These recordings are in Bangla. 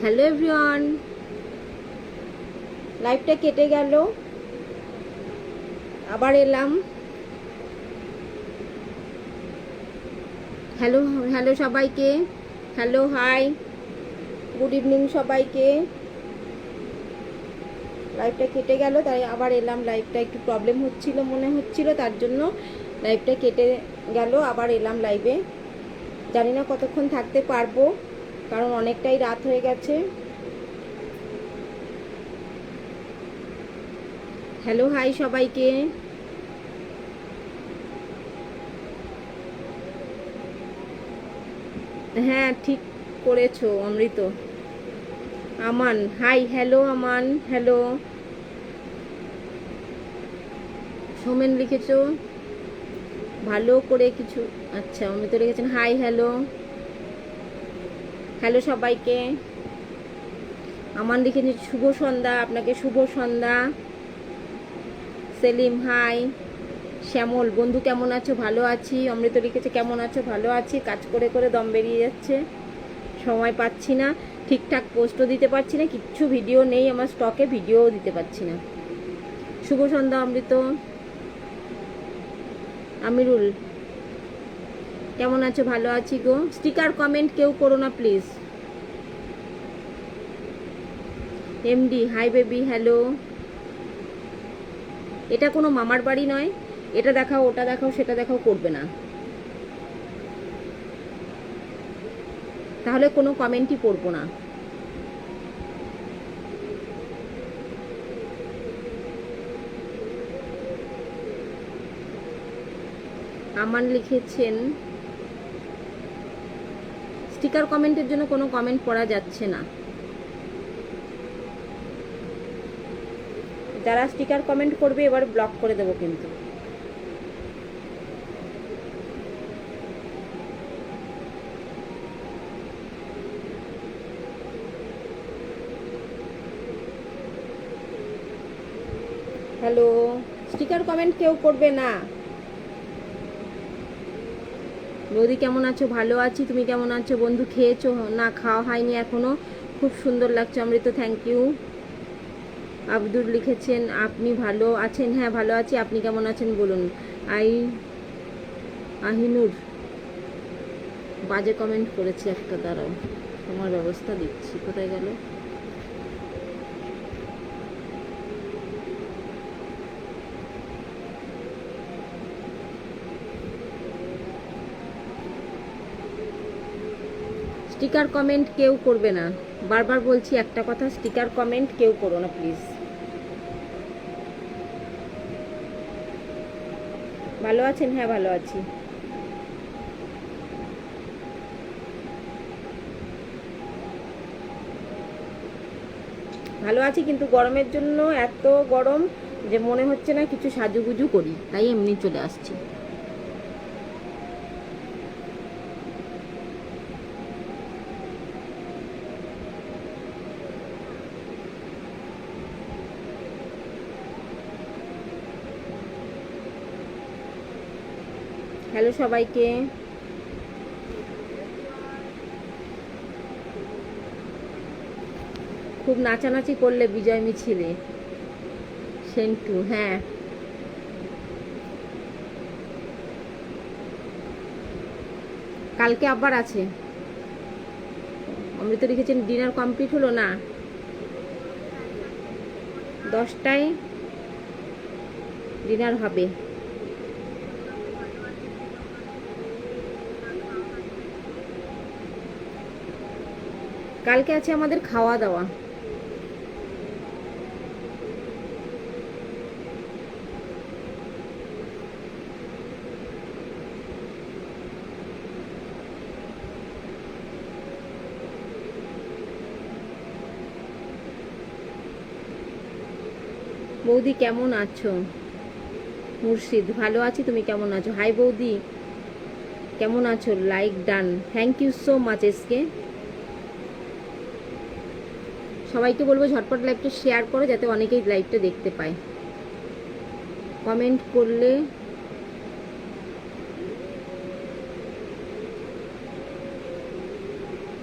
হ্যালো এভরিওয়ান, লাইভটা কেটে গেল, আবার এলাম। হ্যালো হ্যালো সবাইকে, হ্যালো হাই, গুড ইভিনিং সবাইকে। লাইভটা কেটে গেল, তাই আবার এলাম। লাইভটা একটু প্রবলেম হচ্ছিল মনে হচ্ছিল, তার জন্য লাইভটা কেটে গেল, আবার এলাম লাইভে। জানি না কতক্ষণ থাকতে পারবো, কারণ অনেকটাই রাত হয়ে গেছে। হ্যালো হাই সবাইকে। হ্যাঁ, ঠিক করেছো অমৃত। আমান হাই, হ্যালো আমান, হ্যালো। সোমেন লিখেছো ভালো করে কিছু। আচ্ছা, অমৃত লিখেছেন হাই, হ্যালো হ্যালো সবাইকে। আমান লিখেছে শুভ সন্ধ্যা, আপনাকে শুভ সন্ধ্যা। সেলিম হাই। শ্যামল বন্ধু কেমন আছো? ভালো আছি। অমৃত লিখেছে কেমন আছো? ভালো আছি। কাজ করে করে দম বেরিয়ে যাচ্ছে, সময় পাচ্ছি না, ঠিকঠাক পোস্টও দিতে পারছি না, কিচ্ছু ভিডিও নেই আমার স্টকে, ভিডিওও দিতে পারছি না। শুভ সন্ধ্যা অমৃত। আমিরুল কেমন আছো? ভালো আছি গো। স্টিকার কমেন্ট কেউ করো না please. MD hi baby, hello. এটা কোনো মামার বাড়ি নয়, এটা দেখাও ওটা দেখাও সেটা দেখাও করবে না, তাহলে কোনো কমেন্টই পড়বো না। আমান লিখেছেন স্টিকার কমেন্টের জন্য কোনো কমেন্ট পড়া যাচ্ছে না। যারা স্টিকার কমেন্ট করবে এবার ব্লক করে দেবো কিন্তু। হ্যালো, স্টিকার কমেন্ট কেউ করবে না। বৌদি কেমন আছো? ভালো আছি। তুমি কেমন আছো? বন্ধু খেয়েছো? না, খাওয়া হয়নি এখনো। খুব সুন্দর লাগছে অমৃত, থ্যাংক ইউ। আব্দুল লিখেছেন আপনি ভালো আছেন? হ্যাঁ ভালো আছি, আপনি কেমন আছেন বলুন। আহিনুর বাজে কমেন্ট করেছি একটা, দাঁড়াও তোমার ব্যবস্থা দিচ্ছি। কোথায় গেল? স্টিকার কমেন্ট কেউ করবে না, বারবার বলছি একটা কথা, স্টিকার কমেন্ট কেউ করো না প্লিজ। ভালো আছেন? হ্যাঁ ভালো আছি। ভালো আছি, কিন্তু গরমের জন্য এত গরম যে মনে হচ্ছে না কিছু সাজুগুজু করি, তাই এমনি চলে আসছি। হ্যালো সবাইকে। খুব নাচানাচি করলে বিজয় মিছিলে। সেন্টু হ্যাঁ, কালকে আবার আছে। অমৃত লিখেছেন ডিনার কমপ্লিট হলো না? 10টায় ডিনার হবে। কালকে আছে আমাদের খাওয়া দাওয়া। বৌদি কেমন আছো? মুর্শিদ ভালো আছি, তুমি কেমন আছো? হাই বৌদি, কেমন আছো? Like done, thank you so much. এসকে সবাইকে বলবো ঝটপট লাইভটা শেয়ার করো, যাতে অনেকেই লাইভটা দেখতে পায়। কমেন্ট করলে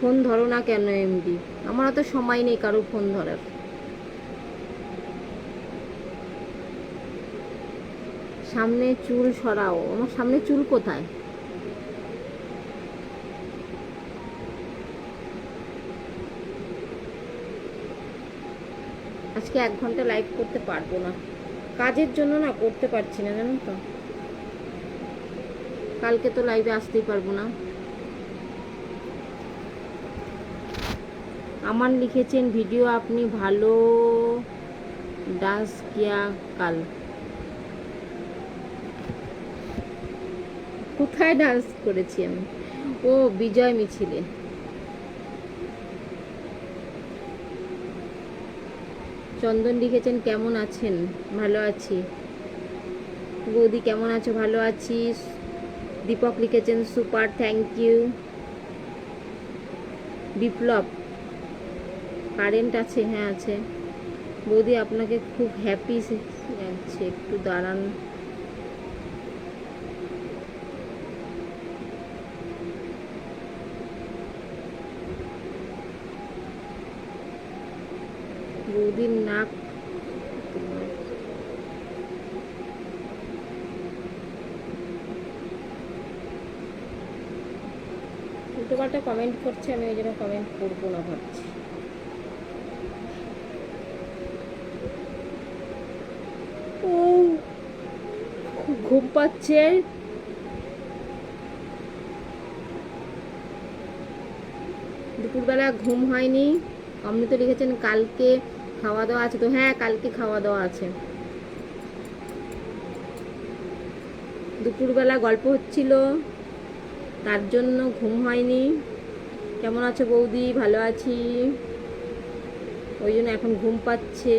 ফোন ধরো না কেন এমডি? আমার অত সময় নেই কারো ফোন ধরার। সামনে চুল সরাও। আমার সামনে চুল কোথায়? আজকে 1 ঘন্টা লাইভ করতে পারবো না, কাজের জন্য না করতে পারছি না, জানো তো। কালকে তো লাইভে আসতেই পারবো না। আমার লিখেছেন ভিডিও আপনি ভালো ডান্স কিয়া কাল। কোথায় ডান্স করেছি আমি? ও বিজয় মিছিলে। চন্দন লিখেছেন কেমন আছেন? ভালো আছি। বৌদি কেমন আছো? ভালো আছি। দীপক লিখেছেন super, thank you. Biplab current আছে? হ্যাঁ আছে। বৌদি আপনাকে খুব হ্যাপি লাগছে, একটু দাঁড়ান। বৌদির নাক উল্টোপাল্টা কমেন্ট করছে, আমি ওই জন্য কমেন্ট করবো না ভাবছি। ও খুব ঘুম পাচ্ছে। দুপুরবেলা ঘুম হয়নি। অমৃত লিখেছেন কালকে খাওয়া দাওয়া আছে তো? হ্যাঁ কালকে খাওয়া দাওয়া আছে। দুপুরবেলা গল্প হচ্ছিল, তার জন্য ঘুম হয়নি। কেমন আছো বৌদি? ভালো আছি, ওই জন্য এখন ঘুম পাচ্ছে।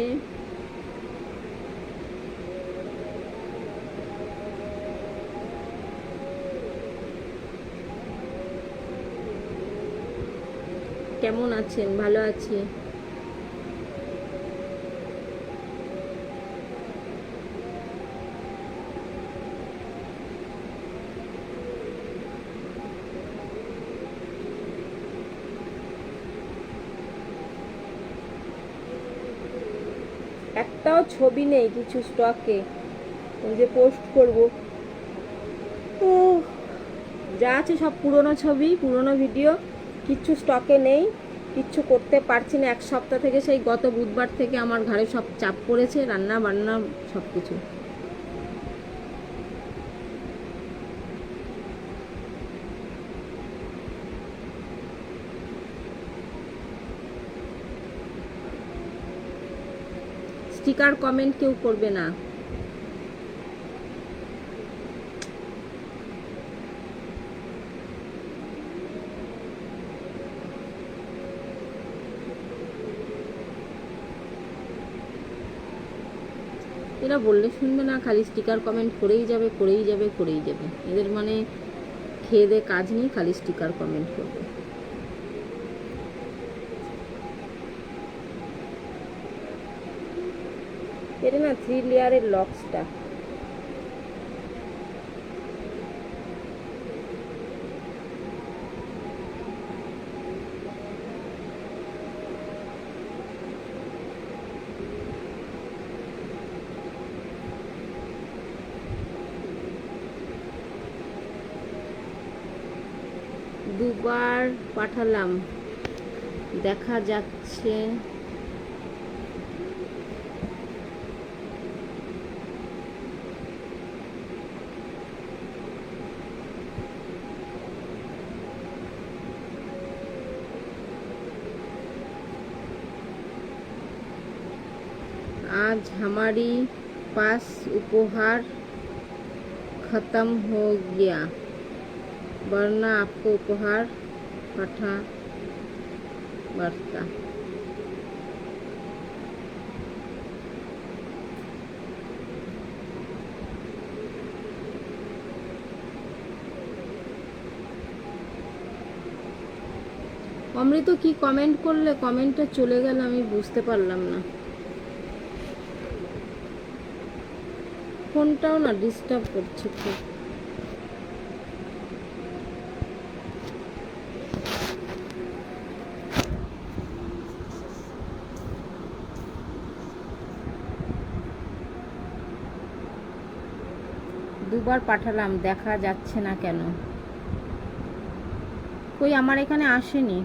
কেমন আছেন? ভালো আছি। একটাও ছবি নেই কিছু স্টকে, ওই যে পোস্ট করব। যা আছে সব পুরনো ছবি, পুরনো ভিডিও, কিচ্ছু স্টকে নেই, কিচ্ছু করতে পারছি না। 1 সপ্তাহ থেকে, সেই গত বুধবার থেকে আমার ঘরে সব চাপ পড়েছে, রান্না বান্না সব কিছু। স্টিকার কমেন্ট কেউ করবে না। এরা বললে শুনবে না, খালি স্টিকার কমেন্ট করেই যাবে, করেই যাবে, করেই যাবে। এদের মানে খেয়ে দে কাজ নেই, খালি স্টিকার কমেন্ট করবে। এটা না 3 লেয়ারের লক্সটা। দুবার পাঠালাম, দেখা যাচ্ছে। आज हमारी पास उपहार खत्म हो गया, वरना आपको उपहार पठा बरता। অমৃত কি কমেন্ট করলে? কমেন্টটা চলে গেল, আমি বুঝতে পারলাম না। ফোনটাও না ডিস্টার্ব করছে খুব। দুবার পাঠালাম, দেখা যাচ্ছে না কেন? কই আমার এখানে আসেনি।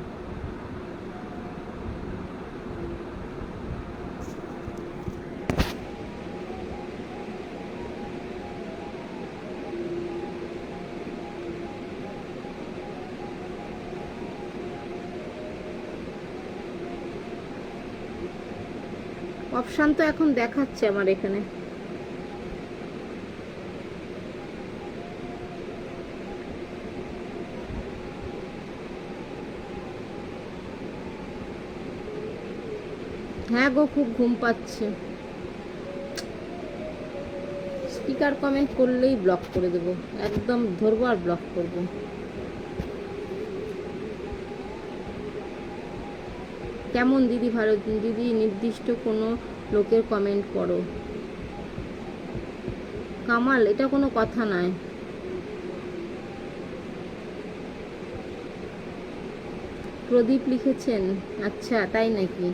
অপশান তো এখন দেখাচ্ছে আমার এখানে। হ্যাঁ গো, খুব ঘুম পাচ্ছে। স্পিকার কমেন্ট করলেই ব্লক করে দেবো, একদম ধরবো আর ব্লক করবো। কেমন দিদি? ভালো দিদি। নির্দিষ্ট কোনো লোকের কমেন্ট করো। কামাল, এটা কোনো কথা নয়। প্রদীপ লিখেছেন? আচ্ছা, তাই নাকি?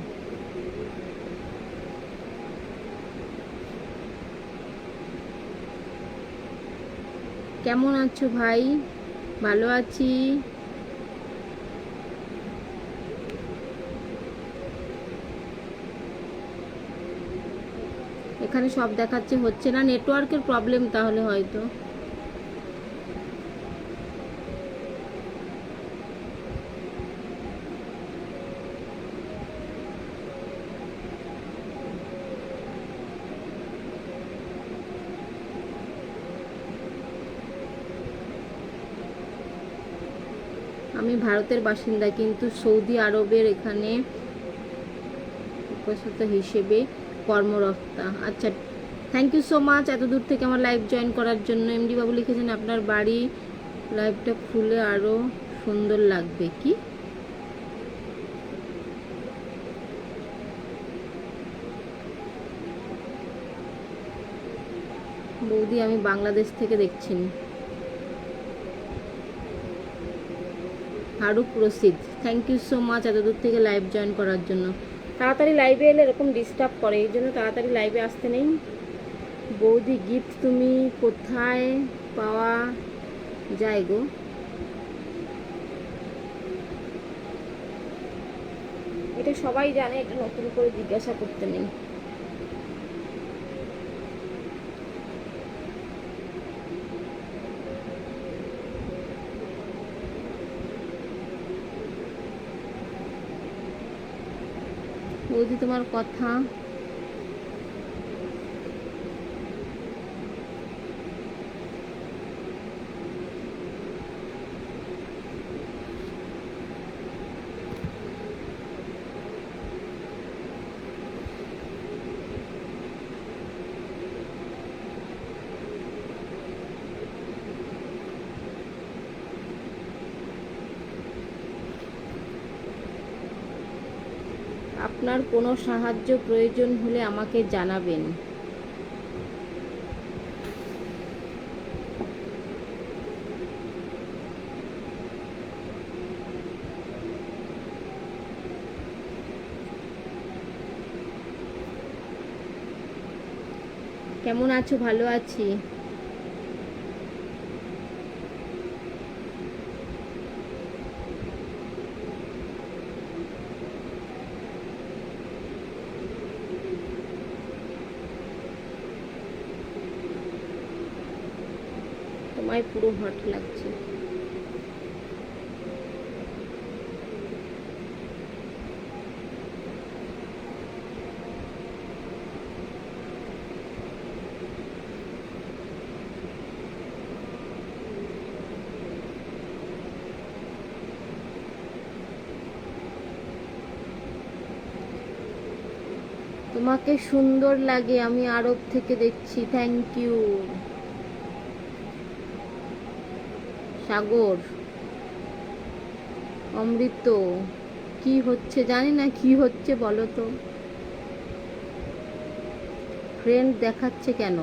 কেমন আছো ভাই? ভালো আছি। এখানে সব দেখাচ্ছে, হচ্ছে না, নেটওয়ার্কের প্রবলেম তাহলে হয়তো। আমি ভারতের বাসিন্দা, কিন্তু সৌদি আরবের এখানে উপস্থিত হিসেবে কর্মরত। আচ্ছা, থ্যাংক ইউ সো মাচ এত দূর থেকে আমার লাইভ জয়েন করার জন্য। এমডি বাবু লিখেছেন আপনার বাড়ি, লাইভটা খুলে আরো সুন্দর লাগবে। কি বৌদি, আমি বাংলাদেশ থেকে দেখছি। Haruk Rashid, thank you so much এত দূর থেকে লাইভ জয়েন করার জন্য। তাড়াতাড়ি লাইভে এলে এরকম ডিস্টার্ব করে, এই জন্য তাড়াতাড়ি লাইভে আসতে নেই। বৌদি, গিফট তুমি কোথায় পাওয়া যায় গো? এটা সবাই জানে, এটা নতুন করে জিজ্ঞাসা করতে নেই। বৌদি, তোমার কথা আপনার কোনো সাহায্য প্রয়োজন হলে আমাকে জানাবেন। কেমন আছো? ভালো আছি। তোমায় পুরো হট লাগছে। তোমাকে সুন্দর লাগে, আমি আরব থেকে দেখছি। Thank you. সাগর, অমৃত, কি হচ্ছে জানি না, কি হচ্ছে বলো তো। ফ্রেন্ড দেখাচ্ছে কেন?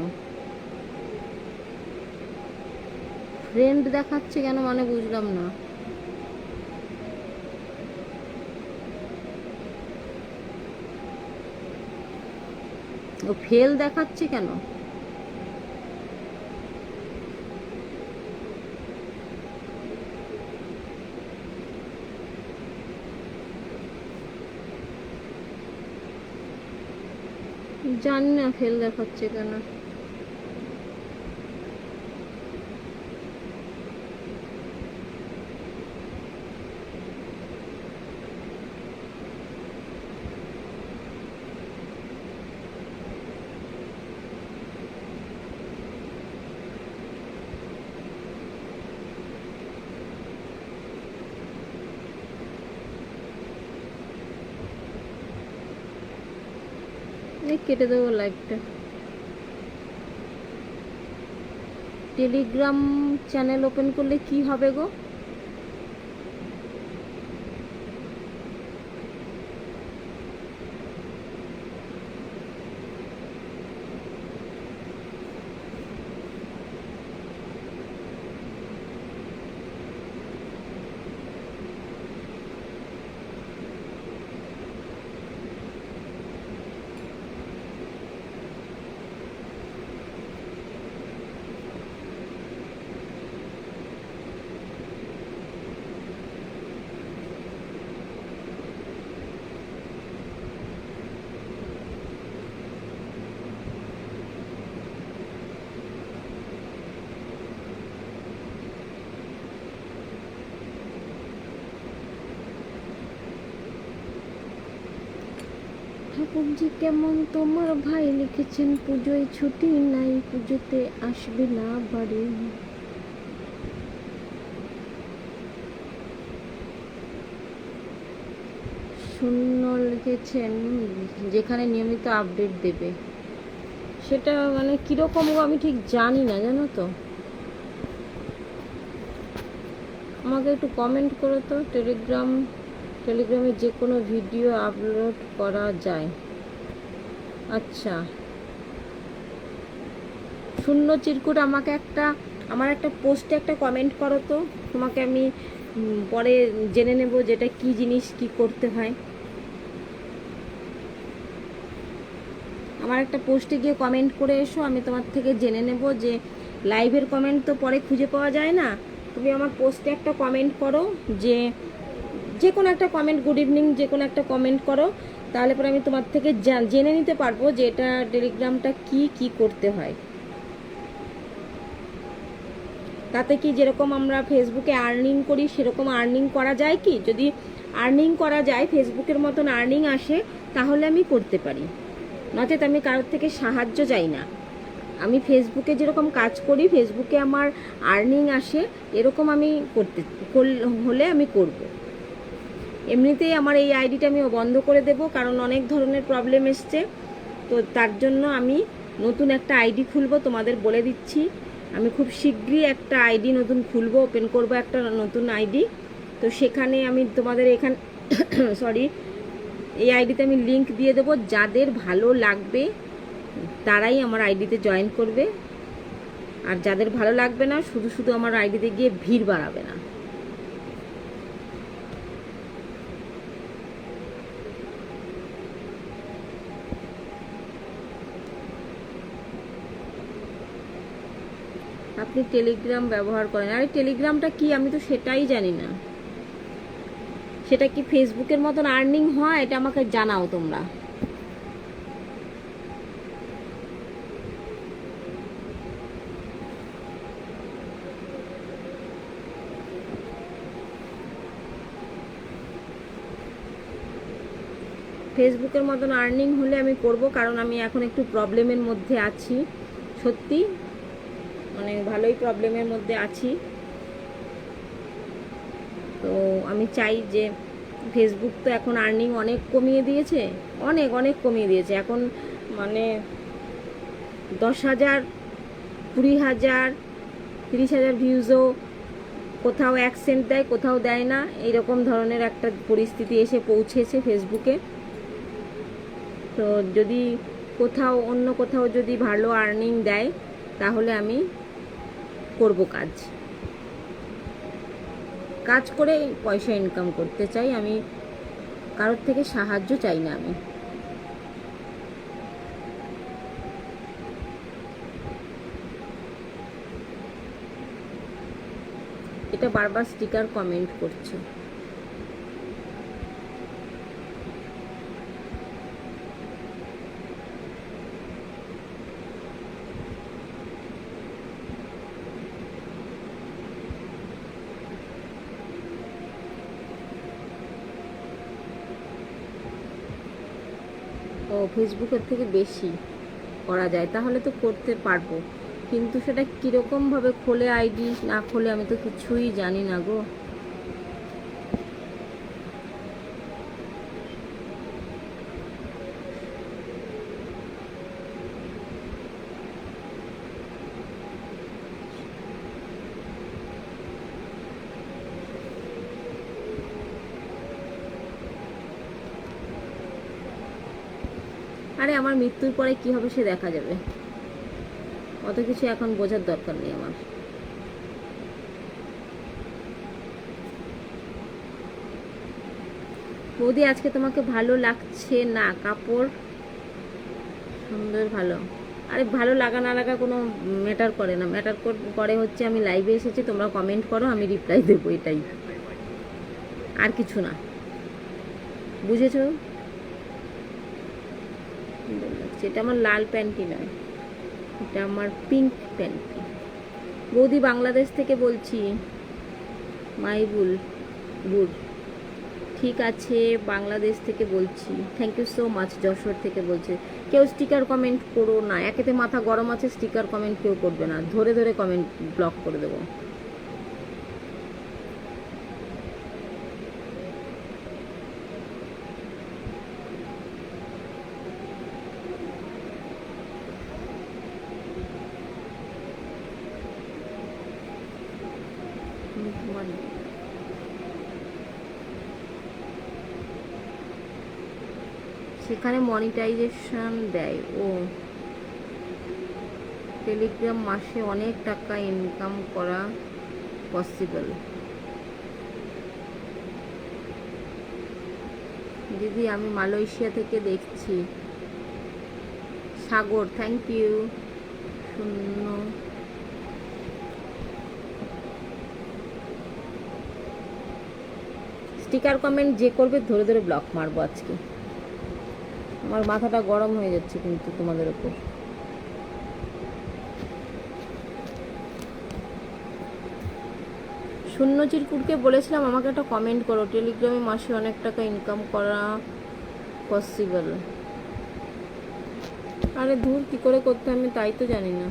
ফ্রেন্ড দেখাচ্ছে কেন মানে বুঝলাম না। ও ফেল দেখাচ্ছে কেন? জানি না ফেল দেখাচ্ছে কেন। কেটে দেবো লাইভটা। টেলিগ্রাম চ্যানেল ওপেন করলে কি হবে গো? ঠাকুরজি কেমন তোমার ভাই লিখেছেন পুজোয় ছুটি নাই, পুজোতে আসবে না বাড়ি। শূন্য লিখেছেন যেখানে নিয়মিত আপডেট দেবে। সেটা মানে কিরকম গো আমি ঠিক জানি না, জানো তো। আমাকে একটু কমেন্ট করো তো। টেলিগ্রামে যে কোনো ভিডিও আপলোড করা যায়? আচ্ছা, শূন্য চিরকুট আমার একটা পোস্টে একটা কমেন্ট করো তো, তোমাকে আমি পরে জেনে নেব যেটা কি জিনিস, কি করতে হয়। আমার একটা পোস্টে গিয়ে কমেন্ট করে এসো, আমি তোমার থেকে জেনে নেব যে লাইভের কমেন্ট তো পরে খুঁজে পাওয়া যায় না। তুমি আমার পোস্টে একটা কমেন্ট করো, যে কোনো একটা কমেন্ট, গুড ইভিনিং যে কোনো একটা কমেন্ট করো, তাহলে পরে আমি তোমার থেকে জেনে নিতে পারবো যে এটা টেলিগ্রামটা কি করতে হয়। তাতে কি যেরকম আমরা ফেসবুকে আর্নিং করি সেরকম আর্নিং করা যায় কি? যদি আর্নিং করা যায়, ফেসবুকের মতন আর্নিং আসে, তাহলে আমি করতে পারি। নচেত আমি কারোর থেকে সাহায্য চাই না। আমি ফেসবুকে যেরকম কাজ করি, ফেসবুকে আমার আর্নিং আসে, এরকম আমি হলে আমি করব। এমনিতেই আমার এই আইডিটা আমি বন্ধ করে দেব, কারণ অনেক ধরনের প্রবলেম এসছে। তো তার জন্য আমি নতুন একটা আইডি খুলবো, তোমাদের বলে দিচ্ছি। আমি খুব শীঘ্রই একটা আইডি নতুন খুলবো, ওপেন করব একটা নতুন আইডি। তো সেখানে আমি তোমাদের এখানে এই আইডিতে আমি লিংক দিয়ে দেবো। যাদের ভালো লাগবে তারাই আমার আইডিতে জয়েন করবে, আর যাদের ভালো লাগবে না শুধু শুধু আমার আইডিতে গিয়ে ভিড় বাড়াবে না। আপনি টেলিগ্রাম ব্যবহার করেন? আরে টেলিগ্রামটা কি আমি তো সেটাই জানি না। সেটা কি ফেসবুকের মতন আর্নিং হয়? এটা আমাকে জানাও তোমরা। ফেসবুকের মতন আর্নিং হলে আমি করব, কারণ আমি এখন একটু প্রবলেমের মধ্যে আছি, সত্যি মানে ভালোই প্রবলেমের মধ্যে আছি। তো আমি চাই যে ফেসবুক তো এখন আর্নিং অনেক কমিয়ে দিয়েছে, অনেক কমিয়ে দিয়েছে। এখন মানে 10,000, 20,000, 30,000 ভিউজও কোথাও 1 সেন্ট দেয়, কোথাও দেয় না, এইরকম ধরনের একটা পরিস্থিতি এসে পৌঁছেছে ফেসবুকে। তো যদি অন্য কোথাও যদি ভালো আর্নিং দেয়, তাহলে আমি করব কাজ করে পয়সা ইনকাম করতে চাই। আমি কারোর থেকে সাহায্য চাই না। আমি এটা বারবার স্টিকার কমেন্ট করছে। ও ফেসবুকের থেকে বেশি করা যায়, তাহলে তো করতে পারবো, কিন্তু সেটা কীরকমভাবে খোলে আইডি না খোলে আমি তো কিছুই জানি না গো। আরে আমার মৃত্যুর পরে কি হবে সে দেখা যাবে, অত কিছু এখন বোঝার দরকার নেই আমার। বৌদি আজকে তোমাকে ভালো লাগছে না, কাপড় সুন্দর ভালো। আরে ভালো লাগা না লাগা কোনো ম্যাটার করে না, ম্যাটার করে হচ্ছে আমি লাইভে এসেছি, তোমরা কমেন্ট করো, আমি রিপ্লাই দেবো, এটাই, আর কিছু না, বুঝেছো? এটা আমার লাল প্যান্টি নয়, এটা আমার পিঙ্ক প্যান্টি। বৌদি বাংলাদেশ থেকে বলছি, মাইবুল বুল, ঠিক আছে বাংলাদেশ থেকে বলছি, thank you so much. Jessore থেকে বলছে, কেউ স্টিকার কমেন্ট করো না, একেতে মাথা গরম আছে, স্টিকার কমেন্ট কেউ করবে না, ধরে ধরে কমেন্ট ব্লক করে দেবো। সেখানে মনিটাইজেশন দেয়। ও টেলিগ্রাম মাসে অনেক টাকা ইনকাম করা পসিবল। দিদি আমি মালয়েশিয়া থেকে দেখছি। সাগর থ্যাংক ইউ। শূন্য স্টিকার কমেন্ট যে করবে ধরে ধরে ব্লক মারবো আজকে, আমার মাথাটা গরম হয়ে যাচ্ছে কিন্তু তোমাদের ওপর। শূন্য চিরকুটকে বলেছিলাম আমাকে একটা কমেন্ট করো, টেলিগ্রামে মাসে অনেক টাকা ইনকাম করা পসিবল। আরে দূর কি করে করতে আমি তাই তো জানি না।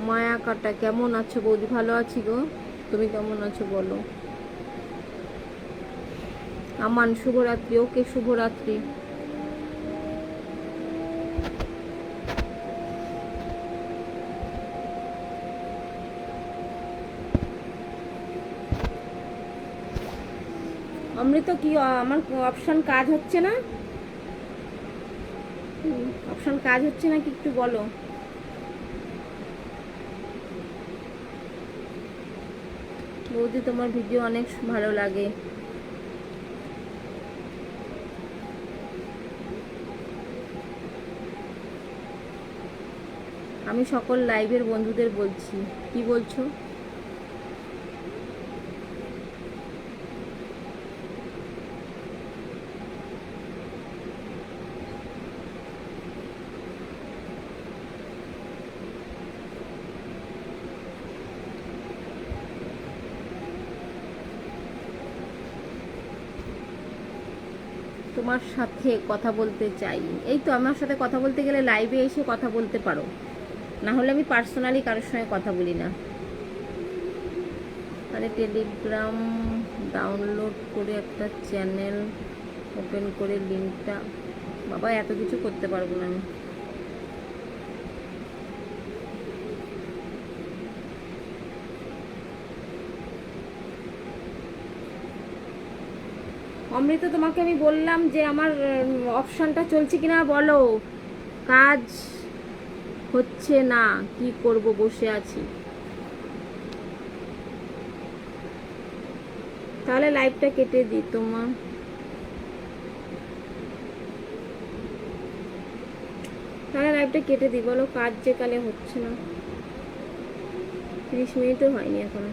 মায়া কাটা কেমন আছো বৌদি? ভালো আছি গো, তুমি কেমন আছো বলো? আমান শুভরাত্রি। ওকে শুভরাত্রি। অমৃত কি আমার অপশন কাজ হচ্ছে না? অপশন কাজ হচ্ছে না কি একটু বলো। বৌদি তোমার ভিডিও অনেক ভালো লাগে। আমি সকল লাইভের বন্ধুদের বলছি। কি বলছো? তোমার সাথে কথা বলতে চাই। এই তো আমার সাথে কথা বলতে গেলে লাইভে এসে কথা বলতে পারো, না হলে আমি পার্সোনালি কারোর সঙ্গে কথা বলি না। আরে টেলিগ্রাম ডাউনলোড করে একটা চ্যানেল ওপেন করে লিঙ্কটা, বাবা এত কিছু করতে পারবো না আমি। অমৃত তোমাকে আমি বললাম যে আমার অপশনটা চলছে কিনা বলো। কাজ হচ্ছে না, কি করব, বসে আছি। তাহলে লাইভটা কেটে দিই তোমার। তাহলে লাইভটা কেটে দিই, বলো কাজ যে কালে হচ্ছে না। 30 মিনিটও হয়নি এখনো।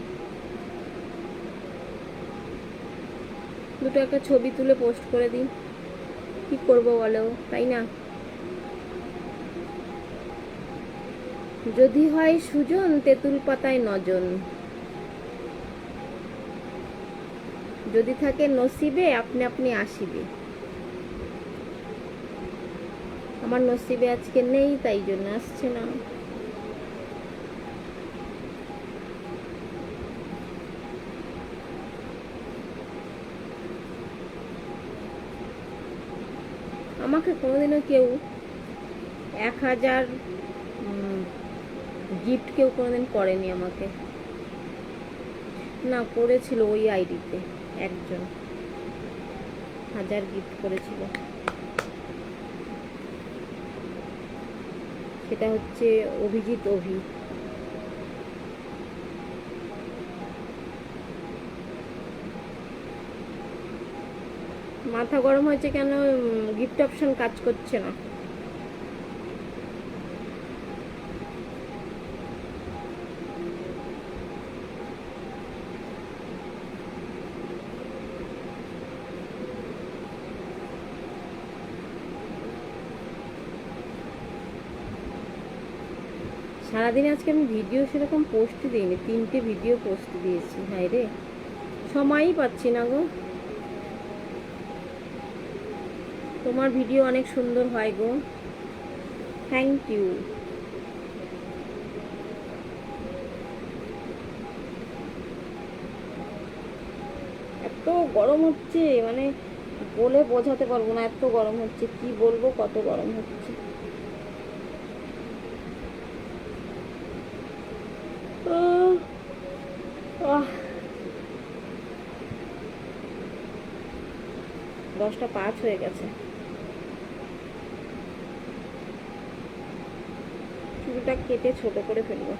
দুটো একটা ছবি তুলে পোস্ট করে দিই, কি করবো বলো, তাই না? যদি হয় সুজন তেঁতুল পাতায় নজন, যদি থাকে নসিবে আপনি আপনি আসিবে। আমার নসিবে আজকে নেই, তাই জন্য আসছে না। আমাকে কোনোদিনও কেউ 1000 গিফট কেউ কোনোদিন করেনি আমাকে। না, করেছিল ওই আইডিতে একজন 1000 গিফট করেছিল। সেটা হচ্ছে অভিজিৎ অভি। মাথা গরম হয়েছে কেন? গিফট অপশন কাজ করছে না। সারাদিন আজকে আমি ভিডিও সেরকম পোস্ট দিইনি, 3টে ভিডিও পোস্ট দিয়েছি। হায় রে, সময়ই পাচ্ছি না গো। তোমার ভিডিও অনেক সুন্দর হয় গো, থ্যাংক ইউ। এত গরম হচ্ছে, মানে বলে বোঝাতে পারবো না, এত গরম হচ্ছে। কি বলবো, কত গরম হচ্ছে। 10টা 5 হয়ে গেছে। চুলটা কেটে ছোট করে ফেলবো।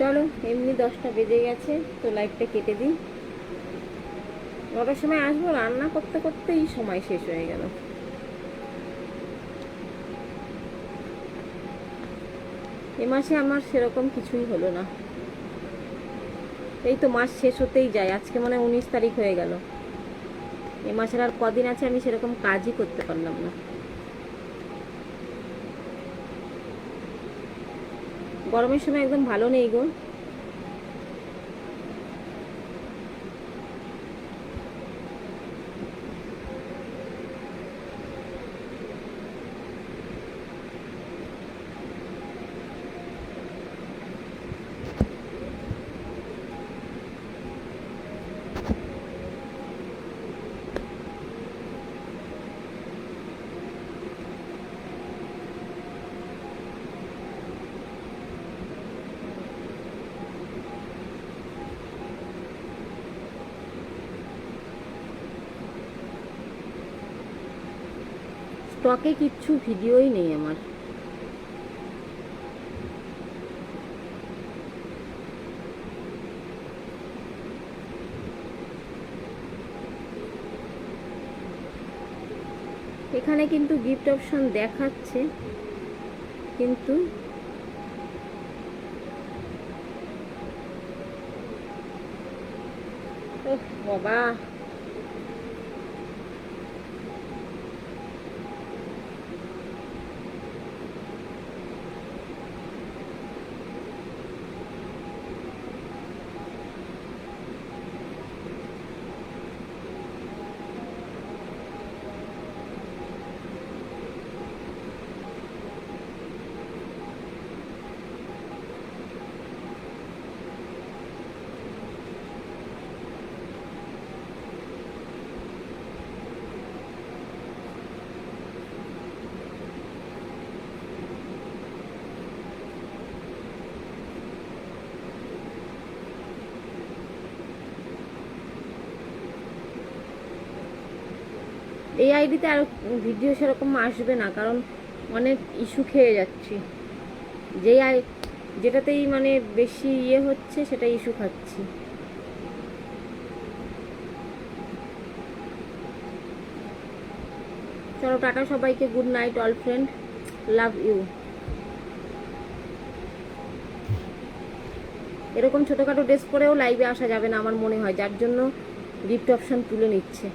চলো, এমনি 10টা বেজে গেছে, তো লাইটটা কেটে দিই। 9টার সময় আসবো, রান্না করতে করতেই সময় শেষ হয়ে গেল। এ মাসে আমার সেরকম কিছুই হলো না। এই তো মাস শেষ হতেই যায়, আজকে মনে হয় 19 তারিখ হয়ে গেল। এ মাসের আর কদিন আছে, আমি সেরকম কাজই করতে পারলাম না। গরমের সময় একদম ভালো নেই গো। স্টকে কিচ্ছু ভিডিওই নেই আমার। এখানে কিন্তু গিফট অপশন দেখাচ্ছে, কিন্তু ওহ বাবা, এই আইডিতে আর ভিডিও সেরকম আসবে না, কারণ অনেক ইস্যু খেয়ে যাচ্ছি। যেটাতেই মানে বেশি ইয়ে হচ্ছে সেটাই ইস্যু খাচ্ছি। চলো টাটা সবাইকে, good night all friend, love you. এরকম ছোটোখাটো ড্রেস পরেও লাইভে আসা যাবে না আমার মনে হয়, যার জন্য গিফট অপশন তুলে নিচ্ছে।